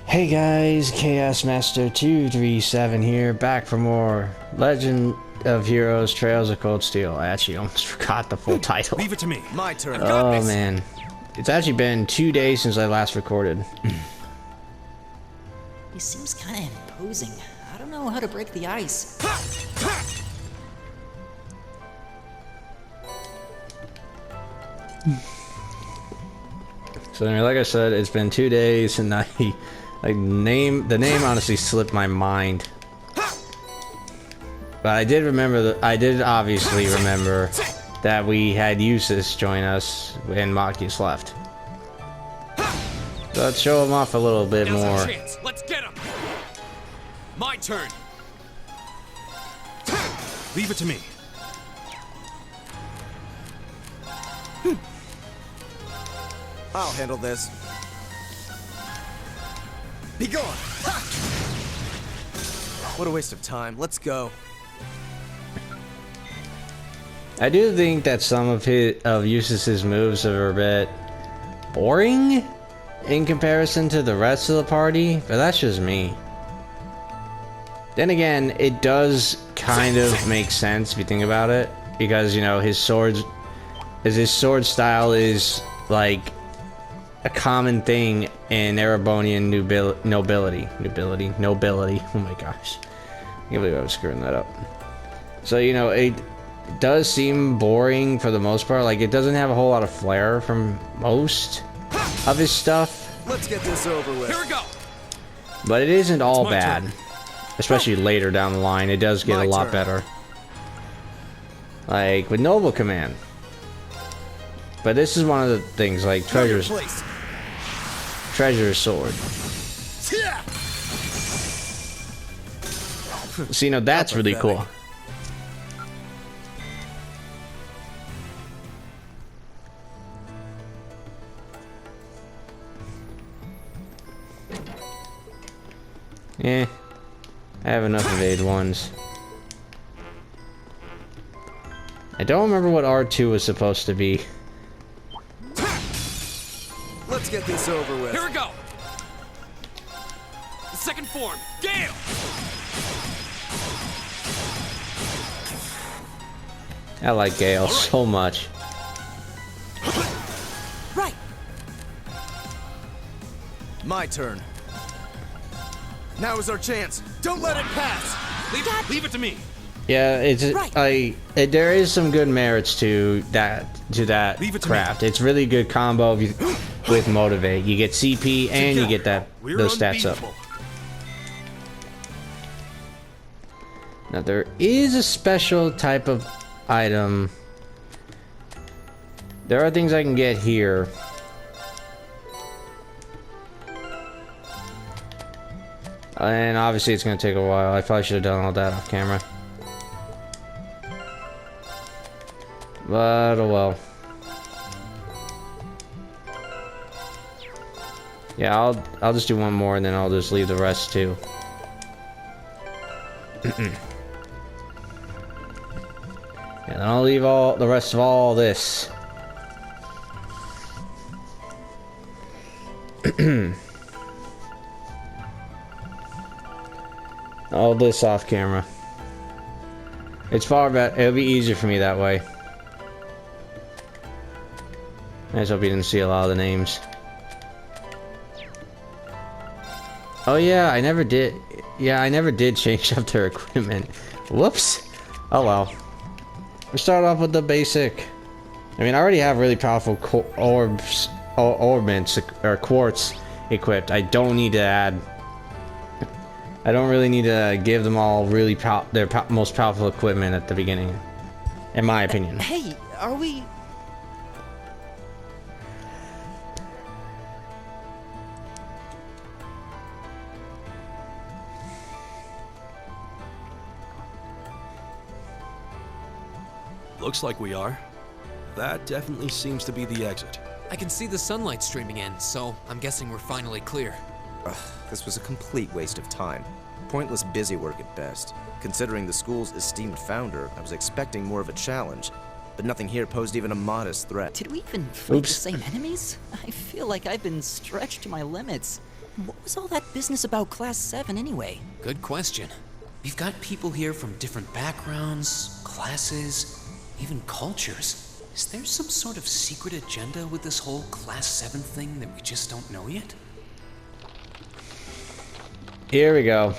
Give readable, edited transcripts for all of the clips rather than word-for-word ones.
Hey guys, Chaos Master 237 here, back for more Legend of Heroes Trails of Cold Steel. I actually almost forgot the full title. Leave it to me. My turn. Oh man. It's actually been 2 days since I last recorded. He seems kind of imposing. I don't know how to break the ice. So anyway, like I said, it's been 2 days and the name honestly slipped my mind. But I did remember I did obviously remember that we had Eustace join us when Machius left. So let's show him off a little bit more. Let's get him. My turn. Leave it to me. I'll handle this. Be gone! What a waste of time. Let's go. I do think that some of Eustace's moves are a bit boring in comparison to the rest of the party, but that's just me. Then again, it does kind of make sense if you think about it, because you know his sword style is like a common thing in Erebonian nobility. Oh my gosh, I can't believe I was screwing that up. So you know it does seem boring for the most part. Like it doesn't have a whole lot of flair from most of his stuff. Let's get this over with. Here we go. But it isn't all my bad. turn. Especially later down the line, it does get a lot better. Like with Noble Command. But this is one of the things, like Treasure's Sword. So you know that's really cool. Yeah, I have enough evade ones. I don't remember what R2 was supposed to be. Let's get this over with. Here we go. The second form. Gale. I like Gale so much. Right. My turn. Now is our chance. Don't let it pass. Leave it to me. Yeah, it's Right. there is some good merits to that craft. It's really good combo with motivate. You get CP and you get those stats up. Now there is a special type of item. There are things I can get here. And obviously it's gonna take a while. I probably should have done all that off camera. But oh well. Yeah, I'll just do one more and then I'll just leave the rest too. And I'll leave the rest of all this. All this off camera. It's far better. It'll be easier for me that way. I just hope you didn't see a lot of the names. Oh yeah, I never did. Yeah, I never did change up their equipment. Whoops. Oh well. We start off with the basic. I mean, I already have really powerful orbs, orbments, or quartz equipped. I don't need to add. I don't really need to give them all really their most powerful equipment at the beginning, in my opinion. Hey, are we... Looks like we are. That definitely seems to be the exit. I can see the sunlight streaming in, so I'm guessing we're finally clear. Ugh, this was a complete waste of time. Pointless busy work at best. Considering the school's esteemed founder, I was expecting more of a challenge. but nothing here posed even a modest threat. Did we even fight the same enemies? I feel like I've been stretched to my limits. What was all that business about Class 7 anyway? Good question. We've got people here from different backgrounds, classes, even cultures. Is there some sort of secret agenda with this whole Class 7 thing that we just don't know yet? Here we go.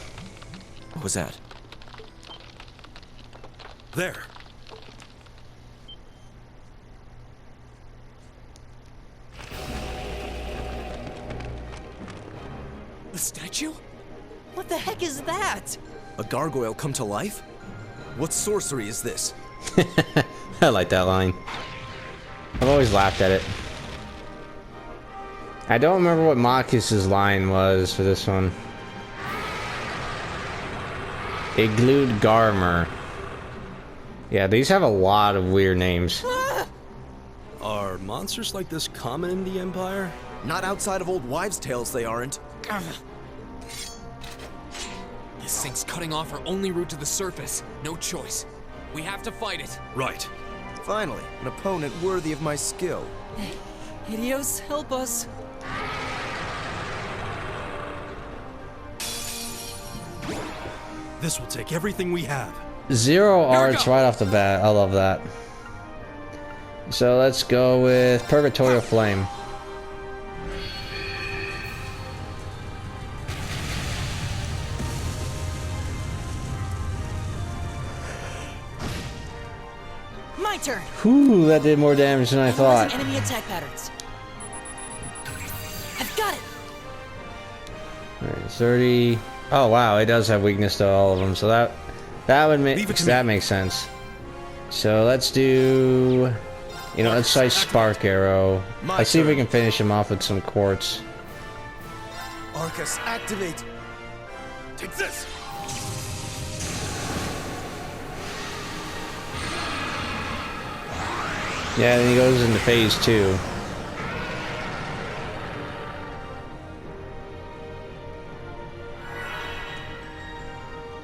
What was that? There. The statue? What the heck is that? A gargoyle come to life? What sorcery is this? I like that line. I've always laughed at it. I don't remember what Marcus's line was for this one. Iglued Garmer. Yeah, these have a lot of weird names. Are monsters like this common in the Empire? Not outside of old wives' tales, they aren't. This thing's cutting off our only route to the surface. No choice. We have to fight it. Right. Finally, an opponent worthy of my skill. Hideos, help us. This will take everything we have. Zero we arts go. right off the bat. I love that. So let's go with Purgatorial Flame. My turn. Whew, that did more damage than I Analyzing thought. enemy attack patterns. I've got it. Alright, 30. Oh wow, it does have weakness to all of them, so that would make Leave it to that me. makes sense. So let's do, you know, let's try Spark Arrow. My Let's see if we turn. can finish him off with some quartz. Arcus, activate! Take this! Yeah, then he goes into phase 2.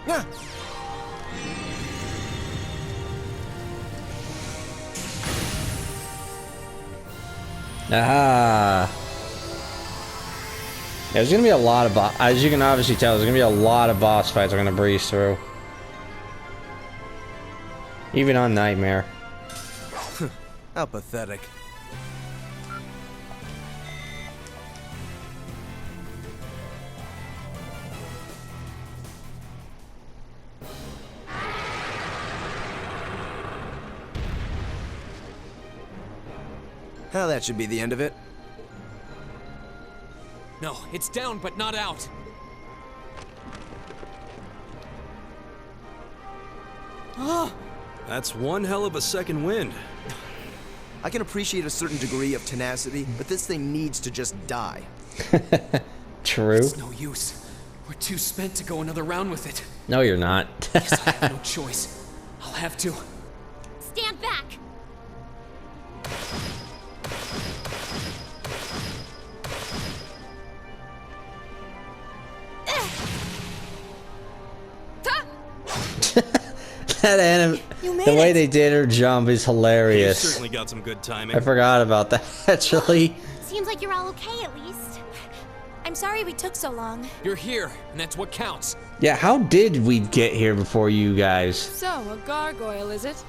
Ah! Aha! Yeah, there's gonna be a lot of as you can obviously tell, there's gonna be a lot of boss fights we're gonna breeze through. Even on Nightmare. How pathetic. Well, that should be the end of it. No, it's down but not out. That's one hell of a second wind. I can appreciate a certain degree of tenacity, but this thing needs to just die. True. It's no use. We're too spent to go another round with it. No, you're not. Guess I have no choice. I'll have to. Stand back! That anime, You made the way it. they did her jump is You hilarious. certainly got some good timing. I forgot about that, actually. Seems like you're all okay at least. I'm sorry we took so long. You're here, and that's what counts. Yeah, how did we get here before you guys? So, a gargoyle, is it?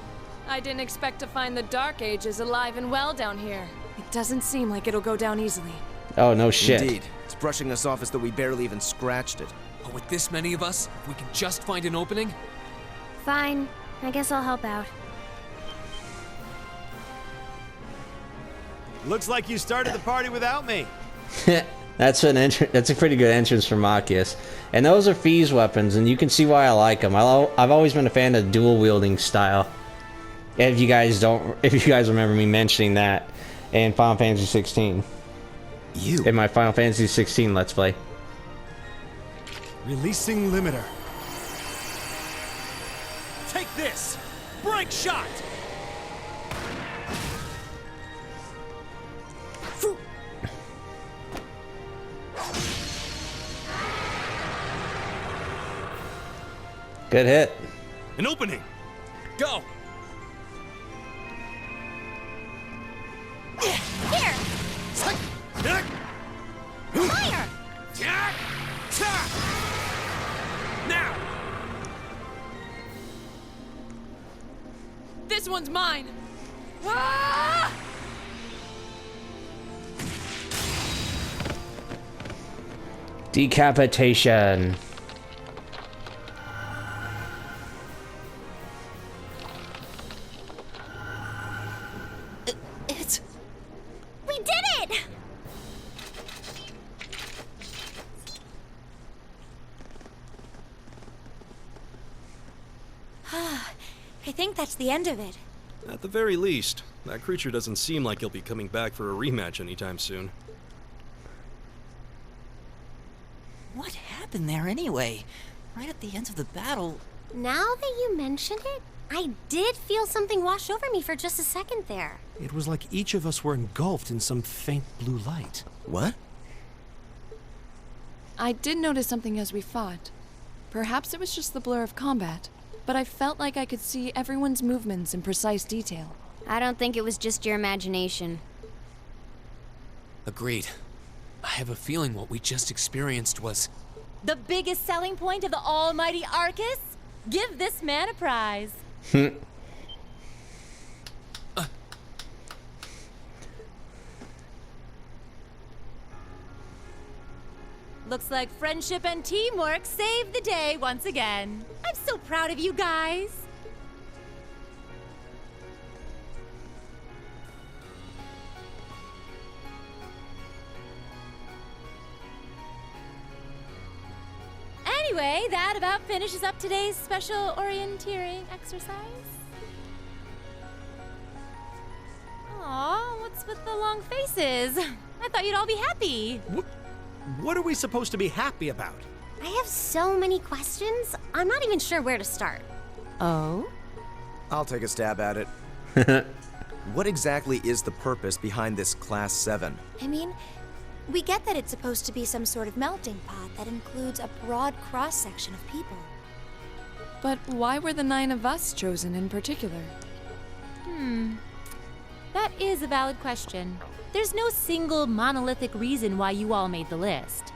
I didn't expect to find the Dark Ages alive and well down here. It doesn't seem like it'll go down easily. Oh, no shit. Indeed. It's brushing us off as though we barely even scratched it. But with this many of us, if we can just find an opening. Fine. I guess I'll help out. Looks like you started the party without me. That's a pretty good entrance for Machias. And those are Fee's weapons, and you can see why I like them. I've always been a fan of dual wielding style. If you guys remember me mentioning that in Final Fantasy 16. In my Final Fantasy 16 Let's Play. Releasing limiter. Take this! Break shot! Good hit. An opening! Go! Here! Fire! This one's mine! Ah! Decapitation. It's... We did it! I think that's the end of it. At the very least, that creature doesn't seem like he'll be coming back for a rematch anytime soon. What happened there anyway? Right at the end of the battle... Now that you mention it, I did feel something wash over me for just a second there. It was like each of us were engulfed in some faint blue light. What? I did notice something as we fought. Perhaps it was just the blur of combat, but I felt like I could see everyone's movements in precise detail. I don't think it was just your imagination. Agreed. I have a feeling what we just experienced was... The biggest selling point of the almighty Arcus? Give this man a prize. Looks like friendship and teamwork saved the day once again. I'm so proud of you guys. Anyway, that about finishes up today's special orienteering exercise. Aw, what's with the long faces? I thought you'd all be happy. What are we supposed to be happy about? I have so many questions, I'm not even sure where to start. Oh? I'll take a stab at it. What exactly is the purpose behind this Class VII? I mean, we get that it's supposed to be some sort of melting pot that includes a broad cross-section of people. But why were the 9 of us chosen in particular? That is a valid question. There's no single monolithic reason why you all made the list.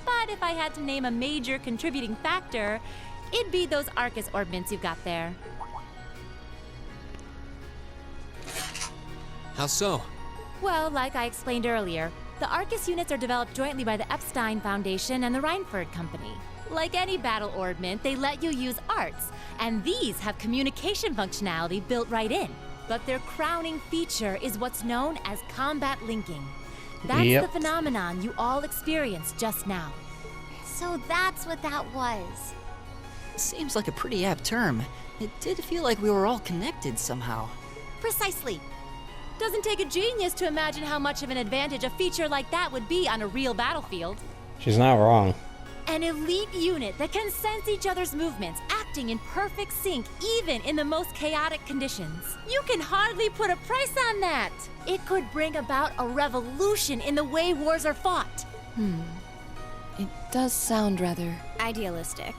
But if I had to name a major contributing factor, it'd be those Arcus orbments you've got there. How so? Well, like I explained earlier, the Arcus units are developed jointly by the Epstein Foundation and the Reinford Company. Like any battle orbment, they let you use arts, and these have communication functionality built right in. But their crowning feature is what's known as combat linking. That's Yep. the phenomenon you all experienced just now. So that's what that was. Seems like a pretty apt term. It did feel like we were all connected somehow. Precisely. Doesn't take a genius to imagine how much of an advantage a feature like that would be on a real battlefield. She's not wrong. An elite unit that can sense each other's movements, acting in perfect sync even in the most chaotic conditions. You can hardly put a price on that. It could bring about a revolution in the way wars are fought. It does sound rather... Idealistic.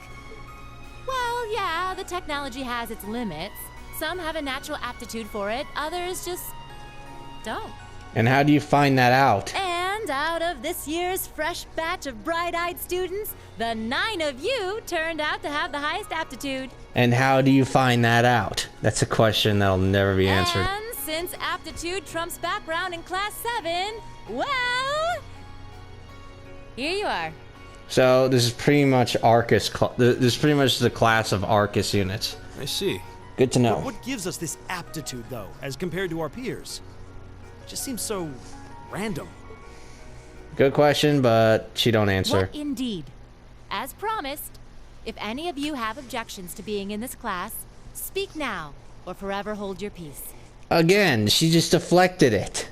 Well, yeah, the technology has its limits. Some have a natural aptitude for it, others just don't. And how do you find that out? And out of this year's fresh batch of bright-eyed students, the 9 of you turned out to have the highest aptitude. And how do you find that out? That's a question that'll never be answered. And since aptitude trumps background in Class 7, well, here you are. So this is pretty much Arcus. This is pretty much the class of Arcus units. I see. Good to know. But what gives us this aptitude, though, as compared to our peers? It just seems so random. Good question, but she don't answer. What indeed? As promised, if any of you have objections to being in this class, speak now or forever hold your peace. Again, she just deflected it.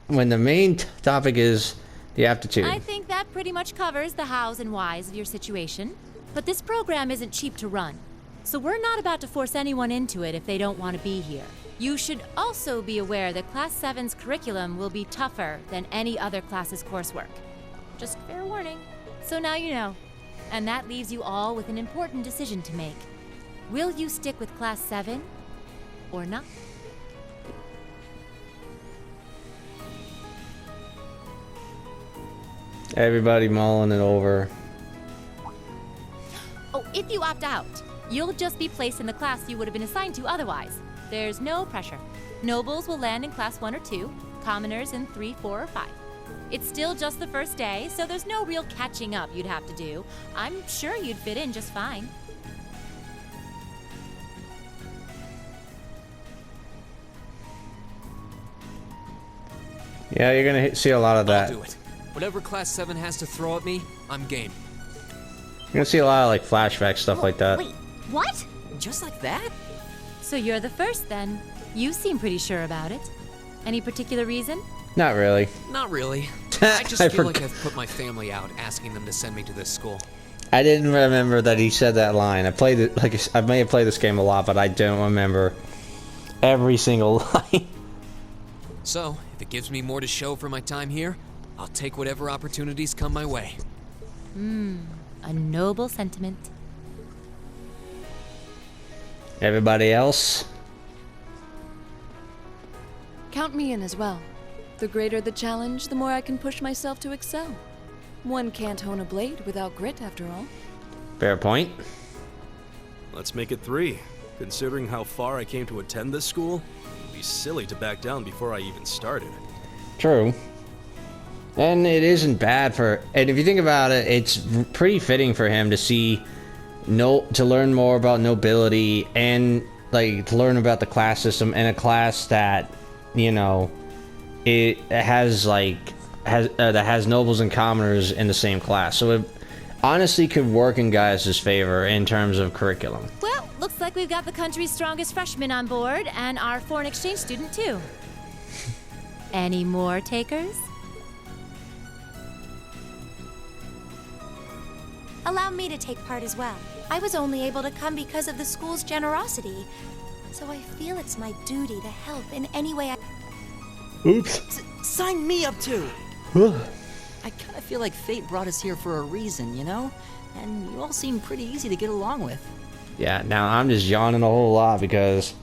When the main topic is the aptitude. I think that pretty much covers the hows and whys of your situation. But this program isn't cheap to run, so we're not about to force anyone into it if they don't want to be here. You should also be aware that Class 7's curriculum will be tougher than any other class's coursework. Just fair warning. So now you know. And that leaves you all with an important decision to make. Will you stick with Class 7 or not? Everybody mulling it over. Oh, if you opt out, you'll just be placed in the class you would have been assigned to otherwise. There's no pressure. Nobles will land in Class 1 or 2, commoners in 3, 4, or 5. It's still just the first day, so there's no real catching up you'd have to do. I'm sure you'd fit in just fine. Yeah, you're gonna see a lot of that. I'll do it. Whatever Class 7 has to throw at me, I'm game. You're gonna see a lot of like flashback stuff like that. Wait, what? Just like that? So you're the first then. You seem pretty sure about it. Any particular reason? Not really. Not really. I just I feel like forgot. I've put my family out asking them to send me to this school. I didn't remember that he said that line. I played it like I may have played this game a lot, but I don't remember every single line. So, if it gives me more to show for my time here, I'll take whatever opportunities come my way. A noble sentiment. Everybody else? Count me in as well. The greater the challenge, the more I can push myself to excel. One can't hone a blade without grit, after all. Fair point. Let's make it 3. Considering how far I came to attend this school, it'd be silly to back down before I even started. True. And it isn't bad for, and if you think about it, it's pretty fitting for him to see, to learn more about nobility and like to learn about the class system in a class that, you know, it has like that has nobles and commoners in the same class. So it honestly could work in guys' favor in terms of curriculum. Well, looks like we've got the country's strongest freshman on board and our foreign exchange student too. Any more takers? Allow me to take part as well. I was only able to come because of the school's generosity, so I feel it's my duty to help in any way I... Oops. Sign me up too! I kind of feel like fate brought us here for a reason, you know? And you all seem pretty easy to get along with. Yeah, now I'm just yawning a whole lot because,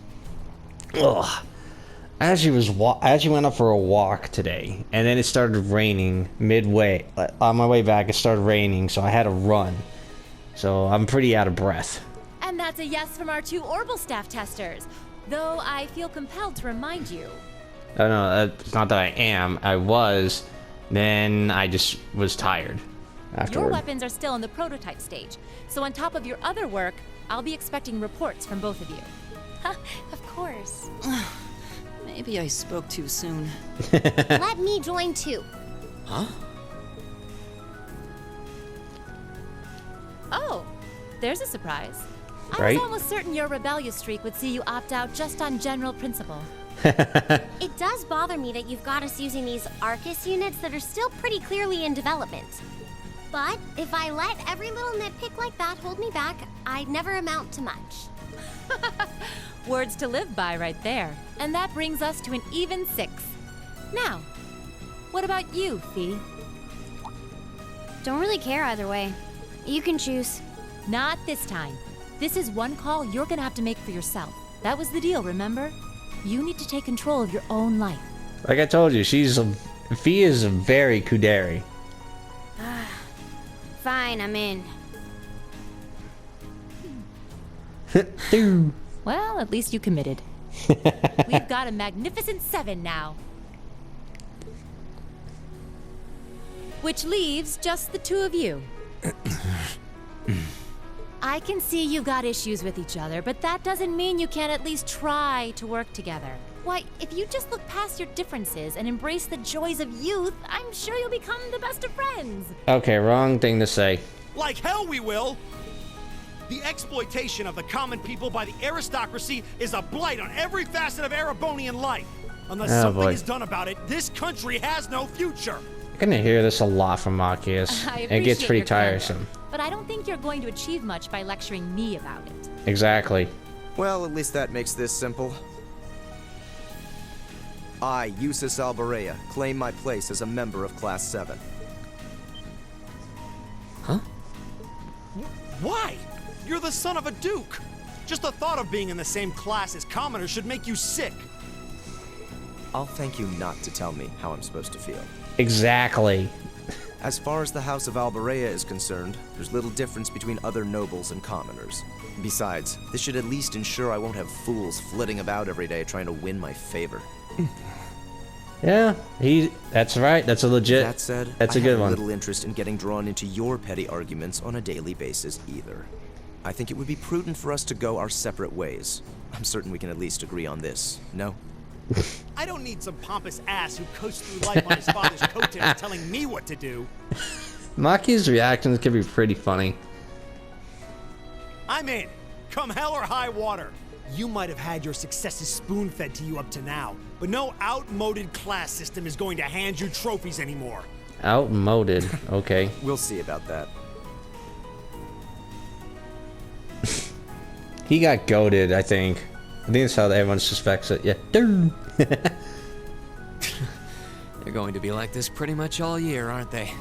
as she went up for a walk today, and then it started raining midway. On my way back, it started raining, so I had to run. So I'm pretty out of breath. And that's a yes from our 2 Orbital staff testers. Though I feel compelled to remind you. Oh no, it's not that I am. I was. Then I just was tired afterward. Your weapons are still in the prototype stage. So on top of your other work, I'll be expecting reports from both of you. Of course. Maybe I spoke too soon. Let me join too. Huh? Oh, there's a surprise. I Right? was almost certain your rebellious streak would see you opt out just on general principle. It does bother me that you've got us using these Arcus units that are still pretty clearly in development. But if I let every little nitpick like that hold me back, I'd never amount to much. Words to live by right there. And that brings us to an even 6. Now, what about you, Fee? Don't really care either way. You can choose. Not this time. This is one call you're gonna have to make for yourself. That was the deal, remember? You need to take control of your own life. Like I told you, Fee is a very kuderi. Fine, I'm in. Well, at least you committed. We've got a magnificent 7 now. Which leaves just the 2 of you. I can see you've got issues with each other, but that doesn't mean you can't at least try to work together. Why, if you just look past your differences and embrace the joys of youth, I'm sure you'll become the best of friends. Okay, wrong thing to say. Like hell we will! The exploitation of the common people by the aristocracy is a blight on every facet of Erebonian life. Unless something boy. is done about it, this country has no future. I'm gonna hear this a lot from Machias. I It gets appreciate pretty your candor, tiresome. but I don't think you're going to achieve much by lecturing me about it. Exactly. Well, at least that makes this simple. I, Eustace Alberea, claim my place as a member of Class 7. Huh? Why? You're the son of a duke. Just the thought of being in the same class as commoners should make you sick. I'll thank you not to tell me how I'm supposed to feel. Exactly. As far as the House of Alberea is concerned, there's little difference between other nobles and commoners. Besides, this should at least ensure I won't have fools flitting about every day trying to win my favor. Yeah, that's right. That's a legit. That said, that's a I good have one. little interest in getting drawn into your petty arguments on a daily basis either. I think it would be prudent for us to go our separate ways. I'm certain we can at least agree on this, no? I don't need some pompous ass who coasts through life on his father's coattails telling me what to do. Maki's reactions could be pretty funny. I'm in. Come hell or high water. You might have had your successes spoon-fed to you up to now, but no outmoded class system is going to hand you trophies anymore. Outmoded. Okay. We'll see about that. He got goaded, I think. I think that's how everyone suspects it. Yeah. They're going to be like this pretty much all year, aren't they?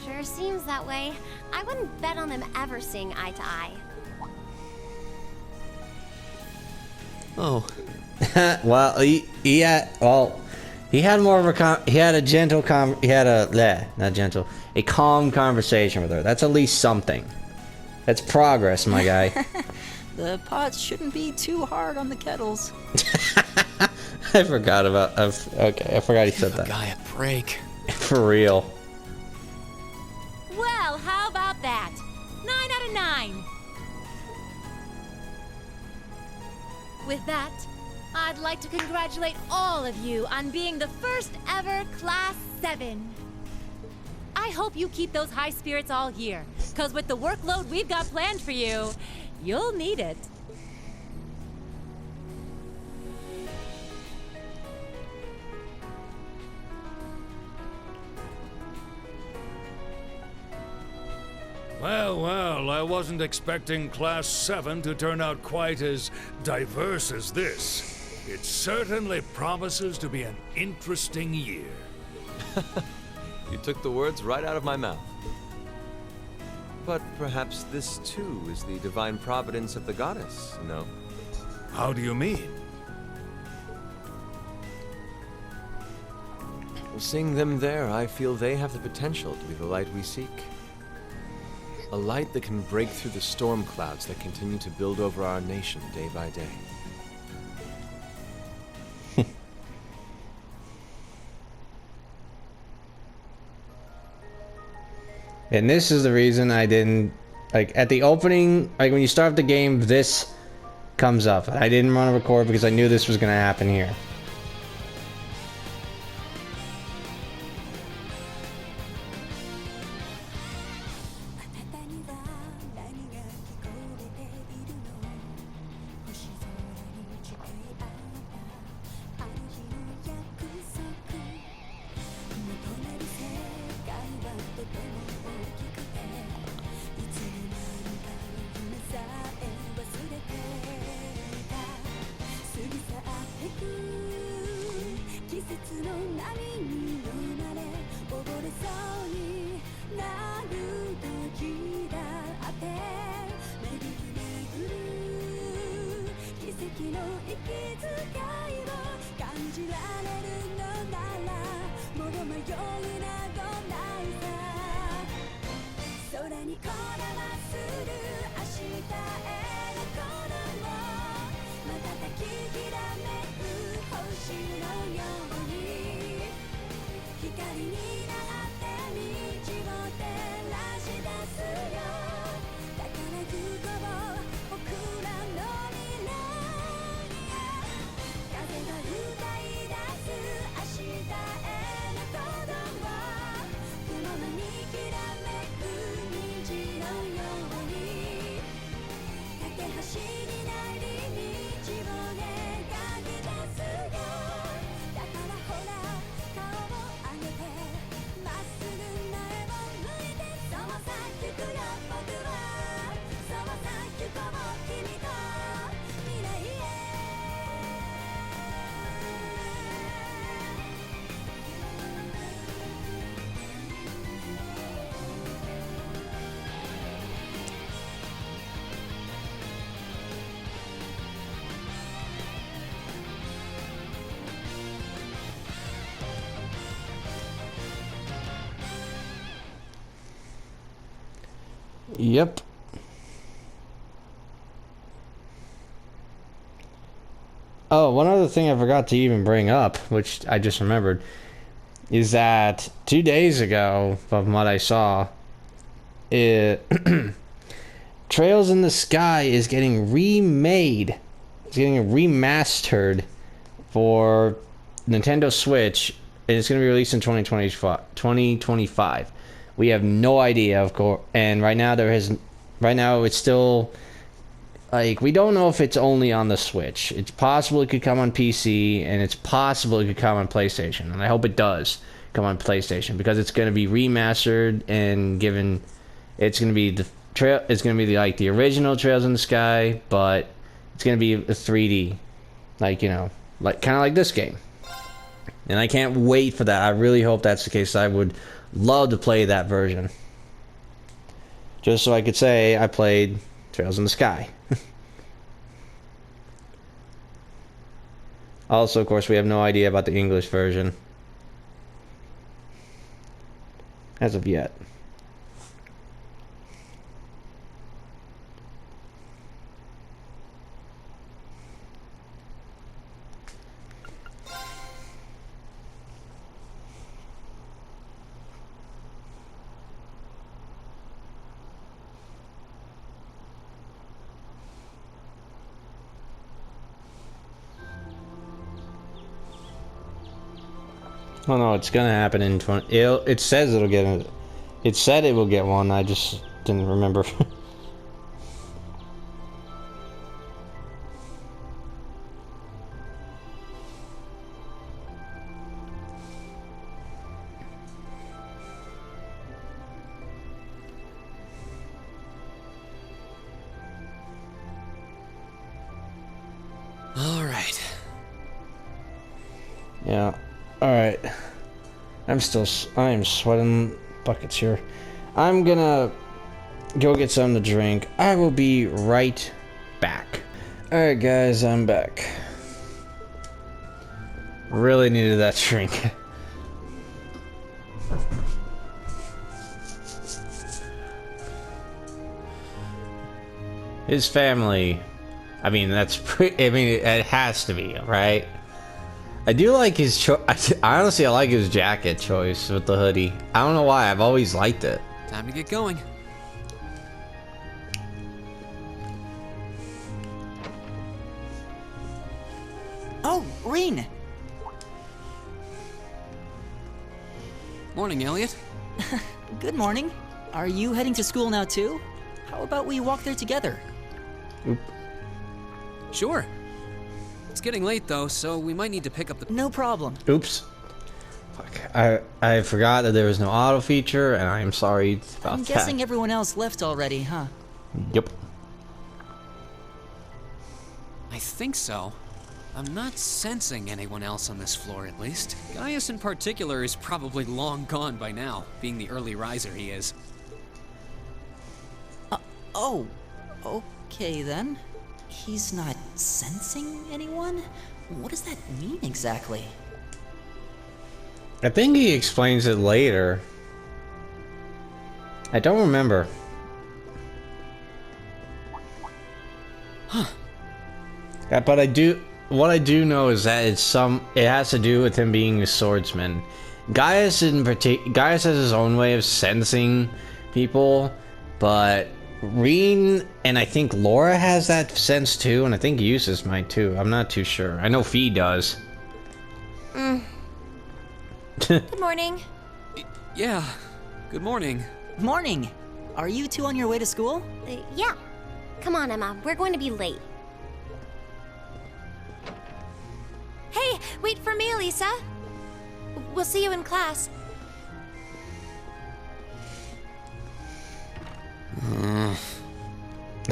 Sure seems that way. I wouldn't bet on them ever seeing eye to eye. Oh. Well, he had more of a a calm conversation with her. That's at least something. That's progress, my guy. The pots shouldn't be too hard on the kettles. I forgot about. Okay, I forgot he said that. Guy a break. For real. Well, how about that? 9 out of 9. With that, I'd like to congratulate all of you on being the first ever Class 7. I hope you keep those high spirits all year, because with the workload we've got planned for you, you'll need it. Well, I wasn't expecting Class 7 to turn out quite as diverse as this. It certainly promises to be an interesting year. You took the words right out of my mouth. But perhaps this too is the divine providence of the goddess, no? How do you mean? Seeing them there, I feel they have the potential to be the light we seek. A light that can break through the storm clouds that continue to build over our nation day by day. And this is the reason I didn't, like, at the opening, like, when you start the game, this comes up. I didn't want to record because I knew this was going to happen here. Yep. Oh, one other thing I forgot to even bring up, which I just remembered, is that 2 days ago, from what I saw, Trails in the Sky is getting remade. It's getting remastered for Nintendo Switch, and it's going to be released in 2025. We have no idea, of course, and right now it's still, like, we don't know if it's only on the Switch. It's possible it could come on PC, and it's possible it could come on PlayStation, and I hope it does come on PlayStation, because it's going to be remastered and given, it's going to be like the original Trails in the Sky, but it's going to be a 3D, like, you know, like kind of like this game. And I can't wait for that. I really hope that's the case. I would love to play that version, just so I could say I played Trails in the Sky. Also, of course, we have no idea about the English version as of yet. Oh no, it's gonna happen in 20. It says it'll get it. It said it will get one. I just didn't remember. All right. Yeah. Alright. I am sweating buckets here. I'm gonna go get something to drink. I will be right back. Alright guys, I'm back. Really needed that drink. His family, I mean, that's pretty, I mean, it has to be, right? I do like his choice. Honestly, I like his jacket choice with the hoodie. I don't know why. I've always liked it. Time to get going. Oh, Rean! Morning, Elliot. Good morning. Are you heading to school now too? How about we walk there together? Oop. Sure. It's getting late though, so we might need to pick up the... No problem. Oops. Fuck. I forgot that there was no auto feature, and I am sorry about I'm guessing everyone else left already, huh? Yep. I think so. I'm not sensing anyone else on this floor, at least. Gaius in particular is probably long gone by now, being the early riser he is. Oh. Okay then. He's not sensing anyone? What does that mean exactly? I think he explains it later. I don't remember. Huh. Yeah, but what I do know is that it has to do with him being a swordsman. Gaius has his own way of sensing people, but Rean and I think Laura has that sense too, and I think Eustace might too. I'm not too sure. I know Fee does. Good morning. Yeah. Good morning. Morning. Are you two on your way to school? Yeah. Come on, Emma. We're going to be late. Hey, wait for me, Lisa. We'll see you in class.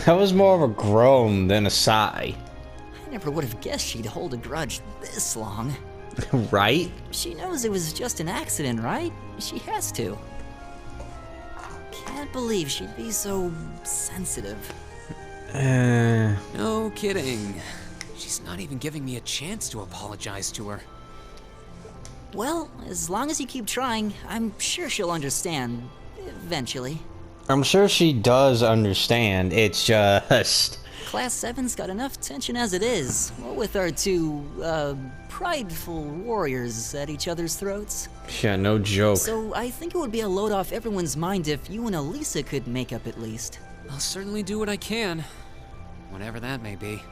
That was more of a groan than a sigh. I never would have guessed she'd hold a grudge this long. Right? She knows it was just an accident, right? She has to. Can't believe she'd be so sensitive. No kidding. She's not even giving me a chance to apologize to her. Well, as long as you keep trying, I'm sure she'll understand. Eventually. I'm sure she does understand. It's just... Class 7's got enough tension as it is. What with our two, prideful warriors at each other's throats. Yeah, no joke. So I think it would be a load off everyone's mind if you and Elisa could make up at least. I'll certainly do what I can, whatever that may be.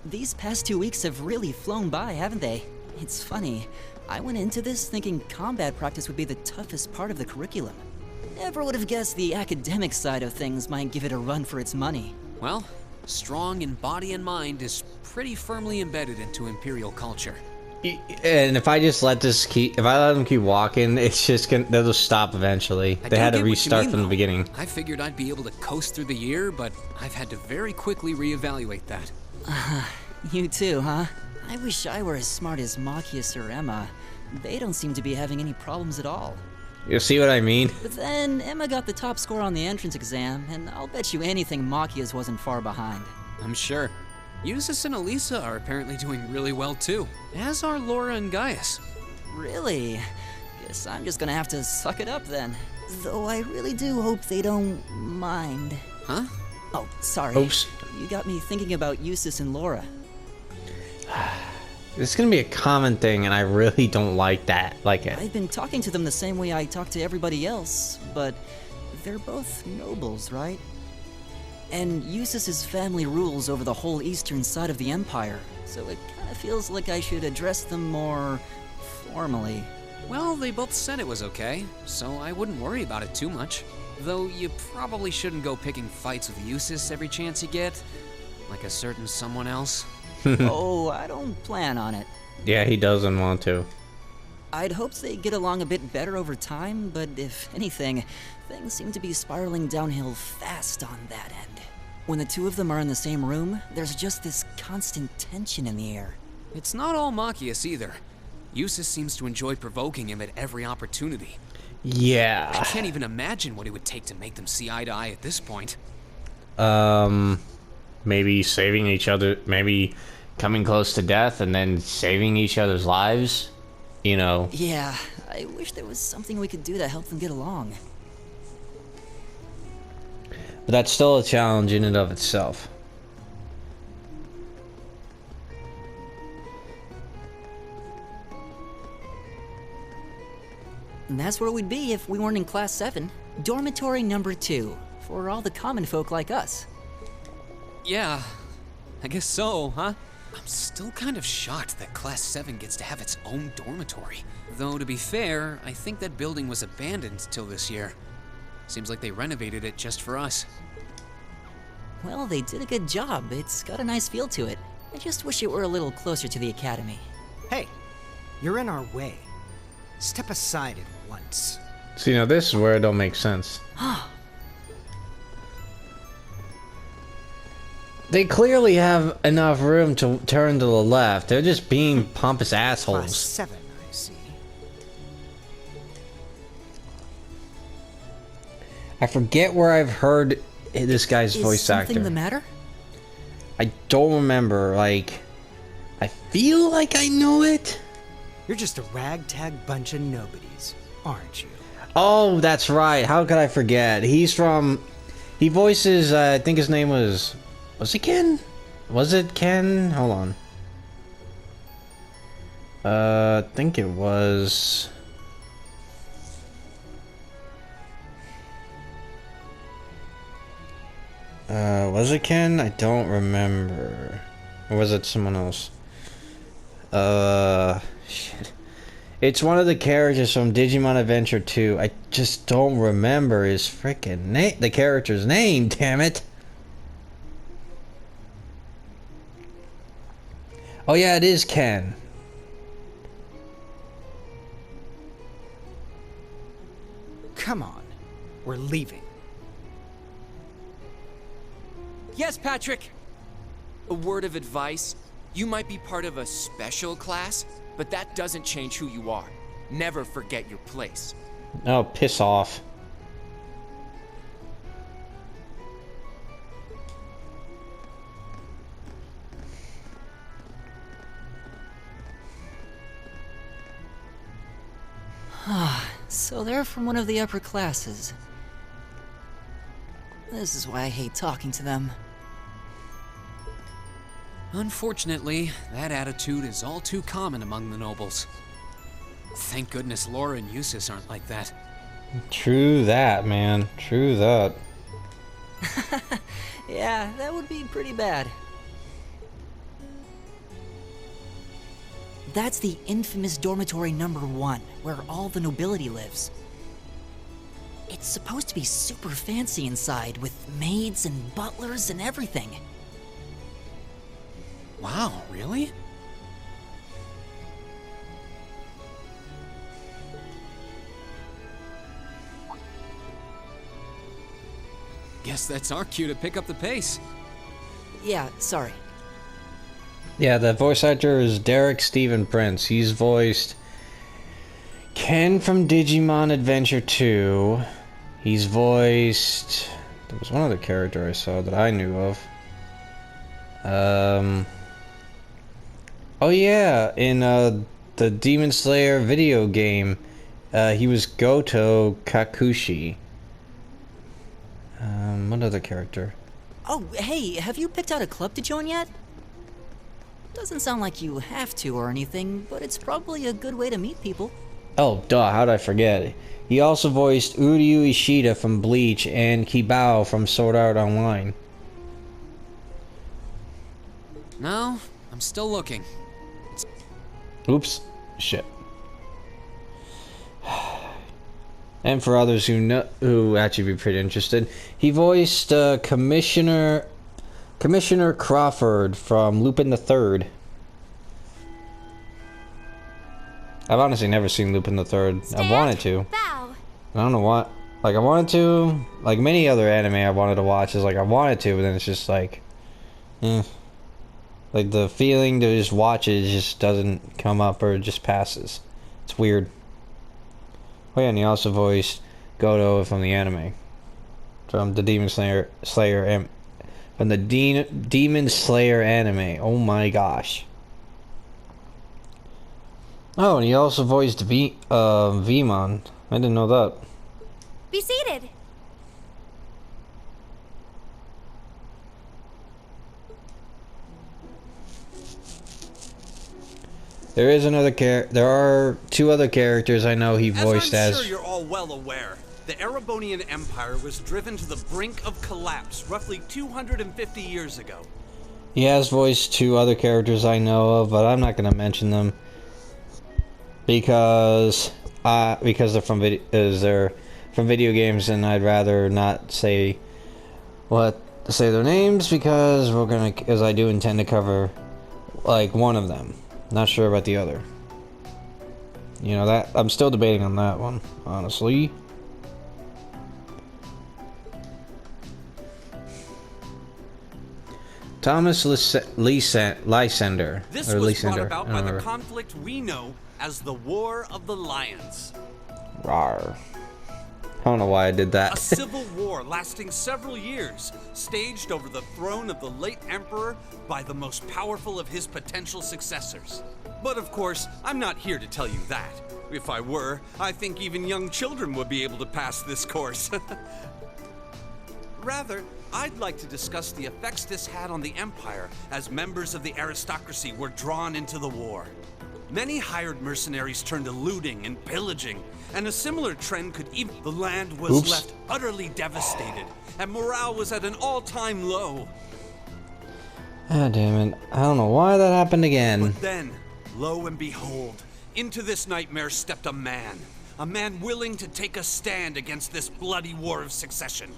These past 2 weeks have really flown by, haven't they? It's funny. I went into this thinking combat practice would be the toughest part of the curriculum. Never would have guessed the academic side of things might give it a run for its money. Well, strong in body and mind is pretty firmly embedded into Imperial culture. And if I just let this keep, if I let them keep walking, it's just gonna, they'll just stop eventually. They had to restart from the beginning. I figured I'd be able to coast through the year, but I've had to very quickly reevaluate that. You too, huh? I wish I were as smart as Machias or Emma. They don't seem to be having any problems at all. You see what I mean? But then Emma got the top score on the entrance exam, and I'll bet you anything Machias wasn't far behind. I'm sure. Eustace and Elisa are apparently doing really well too, as are Laura and Gaius. Really? Guess I'm just gonna have to suck it up then. Though I really do hope they don't mind. Huh? Oh, sorry. Oops. You got me thinking about Eustace and Laura. This is gonna be a common thing, and I really don't like that. Like it. I've been talking to them the same way I talk to everybody else, but they're both nobles, right? And Eustace's family rules over the whole eastern side of the Empire, so it kind of feels like I should address them more formally. Well, they both said it was okay, so I wouldn't worry about it too much. Though you probably shouldn't go picking fights with Eustace every chance you get, like a certain someone else. Oh, I don't plan on it. Yeah, he doesn't want to. I'd hoped they'd get along a bit better over time, but if anything, things seem to be spiraling downhill fast on that end. When the two of them are in the same room, there's just this constant tension in the air. It's not all Machias either. Eustace seems to enjoy provoking him at every opportunity. Yeah. I can't even imagine what it would take to make them see eye to eye at this point. Maybe saving each other, maybe coming close to death and then saving each other's lives, you know. Yeah, I wish there was something we could do to help them get along. But that's still a challenge in and of itself. And that's where we'd be if we weren't in Class 7. Dormitory number 2, for all the common folk like us. Yeah, I guess so, huh? I'm still kind of shocked that Class 7 gets to have its own dormitory. Though, to be fair, I think that building was abandoned till this year. Seems like they renovated it just for us. Well, they did a good job. It's got a nice feel to it. I just wish it were a little closer to the academy. Hey, you're in our way. Step aside at once. See, now this is where it don't make sense. They clearly have enough room to turn to the left. They're just being pompous assholes. Class 7, I see. I forget where I've heard this guy's voice actor. Is something the matter? I don't remember, like... I feel like I know it? You're just a ragtag bunch of nobodies, aren't you? Oh, that's right. How could I forget? He's from... He voices, I think his name was... Was it Ken? Was it Ken? Hold on. I think it was... was it Ken? I don't remember. Or was it someone else? Shit. It's one of the characters from Digimon Adventure 2. I just don't remember his freaking name. The character's name, damn it. Oh yeah, it is Ken. Come on, we're leaving. Yes, Patrick! A word of advice. You might be part of a special class, but that doesn't change who you are. Never forget your place. Oh, piss off. So they're from one of the upper classes. This is why I hate talking to them. Unfortunately, that attitude is all too common among the nobles. Thank goodness Laura and Eustace aren't like that. True that, man. True that. Yeah, that would be pretty bad. That's the infamous dormitory number 1, where all the nobility lives. It's supposed to be super fancy inside, with maids and butlers and everything. Wow, really? Guess that's our cue to pick up the pace. Yeah, sorry. Yeah, the voice actor is Derek Stephen Prince. He's voiced Ken from Digimon Adventure 2. He's voiced... There was one other character I saw that I knew of. Oh yeah, in the Demon Slayer video game, he was Goto Kakushi. What other character? Oh, hey, have you picked out a club to join yet? Doesn't sound like you have to or anything, but it's probably a good way to meet people. Oh, duh, how did I forget? He also voiced Uryu Ishida from Bleach and Kibao from Sword Art Online. No, I'm still looking. Oops. Shit. And for others who actually be pretty interested, he voiced Commissioner Crawford from Lupin the Third. I've honestly never seen Lupin the Third. I wanted to. Bow. I don't know what. Like I wanted to. Like many other anime I wanted to watch is like I wanted to, but then it's just like, like the feeling to just watch it just doesn't come up or it just passes. It's weird. Oh yeah, and he also voiced Goto from the anime, from the Demon Slayer from the Demon Slayer anime. Oh my gosh. Oh, and he also voiced Vemon. I didn't know that. Be seated. There is another there are two other characters I know he voiced as. I'm sure you're all well aware, the Erebonian Empire was driven to the brink of collapse roughly 250 years ago. He has voiced two other characters I know of, but I'm not going to mention them because they're from video games, and I'd rather not say their names because I do intend to cover like one of them. Not sure about the other. You know, that I'm still debating on that one, honestly. Thomas Lysander. This was brought about by the conflict we know as the War of the Lions. Rawr. I don't know why I did that. A civil war lasting several years, staged over the throne of the late emperor by the most powerful of his potential successors. But of course, I'm not here to tell you that. If I were, I think even young children would be able to pass this course. Rather, I'd like to discuss the effects this had on the Empire as members of the aristocracy were drawn into the war. Many hired mercenaries turned to looting and pillaging, and a similar trend could even... The land was left utterly devastated, and morale was at an all-time low. Ah, damn it. I don't know why that happened again. But then, lo and behold, into this nightmare stepped a man willing to take a stand against this bloody war of succession.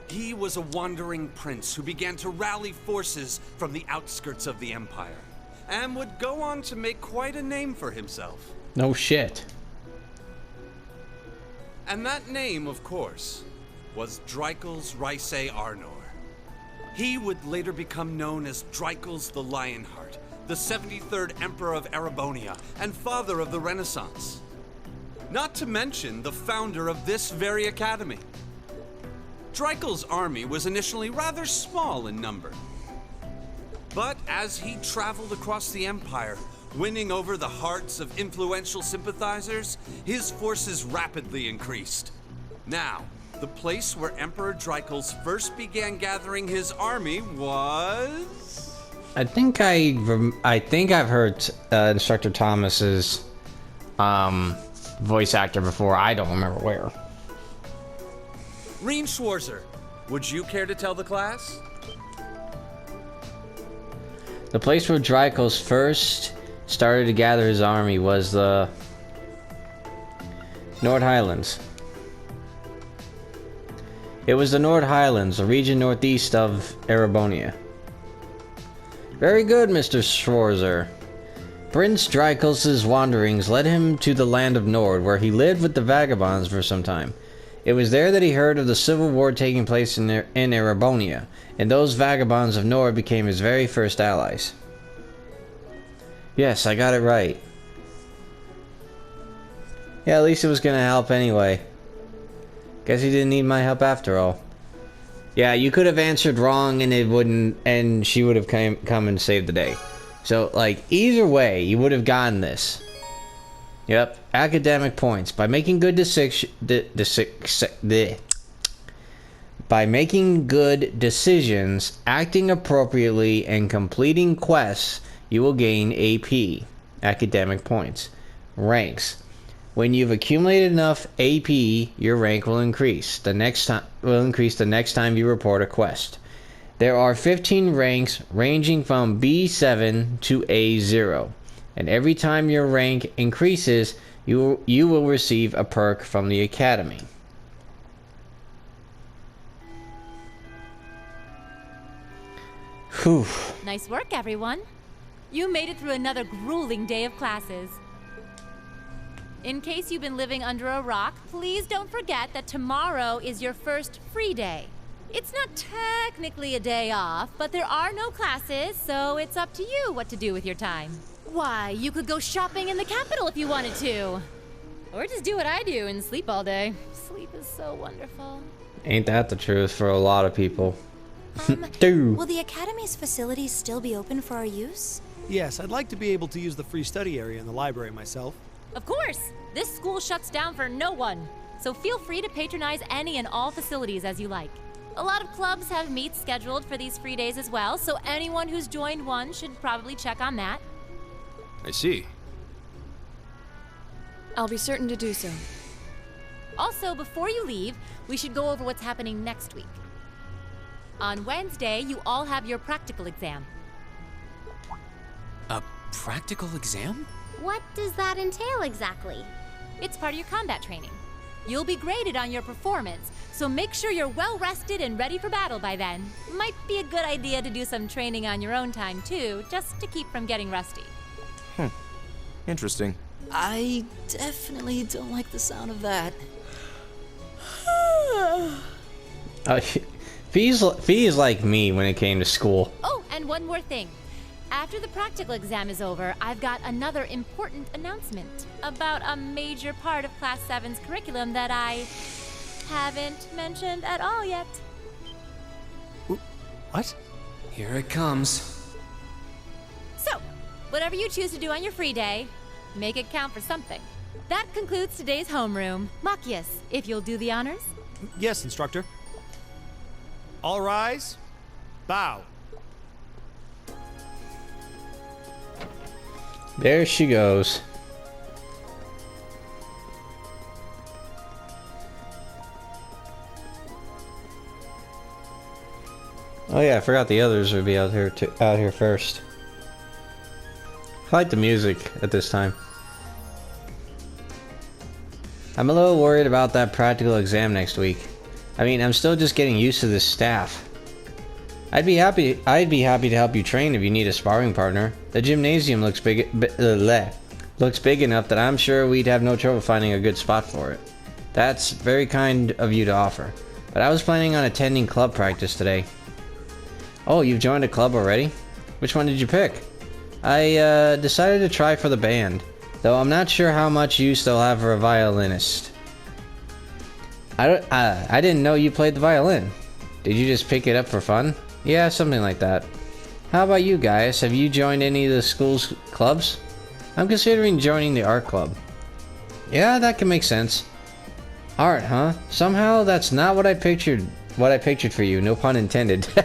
He was a wandering prince who began to rally forces from the outskirts of the Empire, and would go on to make quite a name for himself. No shit. And that name, of course, was Dreikel's Rhysei Arnor. He would later become known as Dreikel's the Lionheart, the 73rd Emperor of Erebonia and father of the Renaissance. Not to mention the founder of this very academy. Dreikel's army was initially rather small in number. But as he traveled across the Empire, winning over the hearts of influential sympathizers, his forces rapidly increased. Now, the place where Emperor Dreikel first began gathering his army was... I think I've heard Instructor Thomas's voice actor before. I don't remember where. Rean Schwarzer, would you care to tell the class? The place where Dreikel first started to gather his army was the Nord Highlands. It was the Nord Highlands, a region northeast of Erebonia. Very good, Mr. Schwarzer. Prince Dreikel's wanderings led him to the land of Nord, where he lived with the vagabonds for some time. It was there that he heard of the civil war taking place in Erebonia, and those vagabonds of Nord became his very first allies. Yes, I got it right. Yeah, at least it was gonna help anyway. Guess he didn't need my help after all. Yeah, you could have answered wrong and it wouldn't, and she would have come and saved the day. So, like, either way, you would have gotten this. Yep, academic points. By making good decisions, acting appropriately, and completing quests, you will gain AP, academic points. Ranks. When you've accumulated enough AP, your rank will increase. The next time you report a quest. There are 15 ranks ranging from B7 to A0, and every time your rank increases, you will receive a perk from the academy. Whew. Nice work, everyone. You made it through another grueling day of classes. In case you've been living under a rock, please don't forget that tomorrow is your first free day. It's not technically a day off, but there are no classes, so it's up to you what to do with your time. Why, you could go shopping in the capital if you wanted to. Or just do what I do and sleep all day. Sleep is so wonderful. Ain't that the truth for a lot of people? Dude. Will the Academy's facilities still be open for our use? Yes, I'd like to be able to use the free study area in the library myself. Of course! This school shuts down for no one, so feel free to patronize any and all facilities as you like. A lot of clubs have meets scheduled for these free days as well, so anyone who's joined one should probably check on that. I see. I'll be certain to do so. Also, before you leave, we should go over what's happening next week. On Wednesday, you all have your practical exam. A practical exam? What does that entail exactly? It's part of your combat training. You'll be graded on your performance, so make sure you're well rested and ready for battle by then. Might be a good idea to do some training on your own time too, just to keep from getting rusty. Interesting. I definitely don't like the sound of that. Fee is like me when it came to school. Oh, and one more thing. After the practical exam is over, I've got another important announcement about a major part of Class 7's curriculum that I haven't mentioned at all yet. What? Here it comes. So, whatever you choose to do on your free day, make it count for something. That concludes today's homeroom. Machias, if you'll do the honors. Yes, instructor. All rise. Bow. There she goes. Oh yeah, I forgot the others would be out here first. I like the music at this time. I'm a little worried about that practical exam next week. I mean, I'm still just getting used to this staff. I'd be happy to help you train if you need a sparring partner. The gymnasium looks big enough that I'm sure we'd have no trouble finding a good spot for it. That's very kind of you to offer. But I was planning on attending club practice today. Oh, you've joined a club already? Which one did you pick? I decided to try for the band, though I'm not sure how much use they'll have for a violinist. I didn't know you played the violin. Did you just pick it up for fun? Yeah, something like that. How about you guys? Have you joined any of the school's clubs? I'm considering joining the art club. Yeah, that can make sense. Art, huh? Somehow that's not what I pictured for you, no pun intended. Do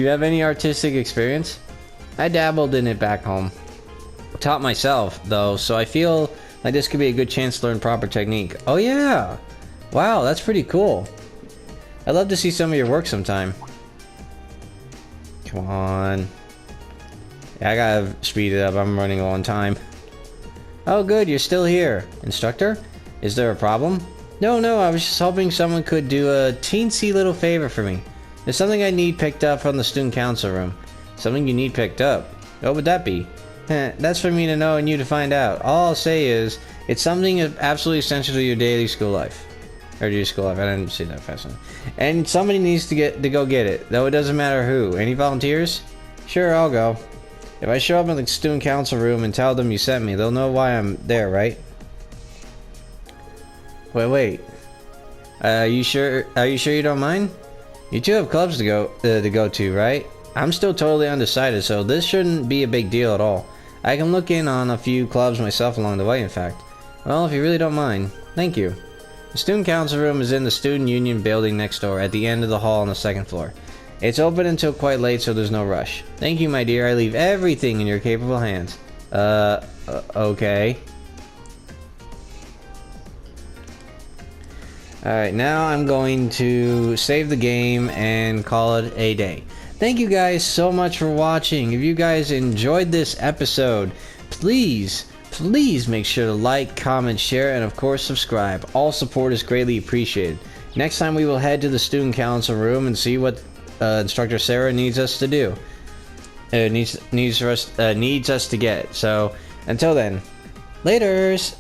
you have any artistic experience? I dabbled in it back home. Taught myself, though, so I feel like this could be a good chance to learn proper technique. Oh yeah! Wow, that's pretty cool. I'd love to see some of your work sometime. Come on. Yeah, I gotta speed it up, I'm running low on time. Oh good, you're still here. Instructor? Is there a problem? No, I was just hoping someone could do a teensy little favor for me. There's something I need picked up from the student council room. Something you need picked up? What would that be? That's for me to know and you to find out. All I'll say is, it's something absolutely essential to your daily school life. Or to your school life, I didn't see that fast enough. And somebody needs to go get it, though it doesn't matter who. Any volunteers? Sure, I'll go. If I show up in the student council room and tell them you sent me, they'll know why I'm there, right? Wait. Are you sure you don't mind? You two have clubs to go to, right? I'm still totally undecided, so this shouldn't be a big deal at all. I can look in on a few clubs myself along the way, in fact. Well, if you really don't mind, thank you. The student council room is in the student union building next door, at the end of the hall on the second floor. It's open until quite late, so there's no rush. Thank you, my dear. I leave everything in your capable hands. Okay. Alright, now I'm going to save the game and call it a day. Thank you guys so much for watching. If you guys enjoyed this episode, please make sure to like, comment, share, and of course subscribe. All support is greatly appreciated. Next time we will head to the student council room and see what Instructor Sarah needs us to do. Needs us to get. So until then, laters.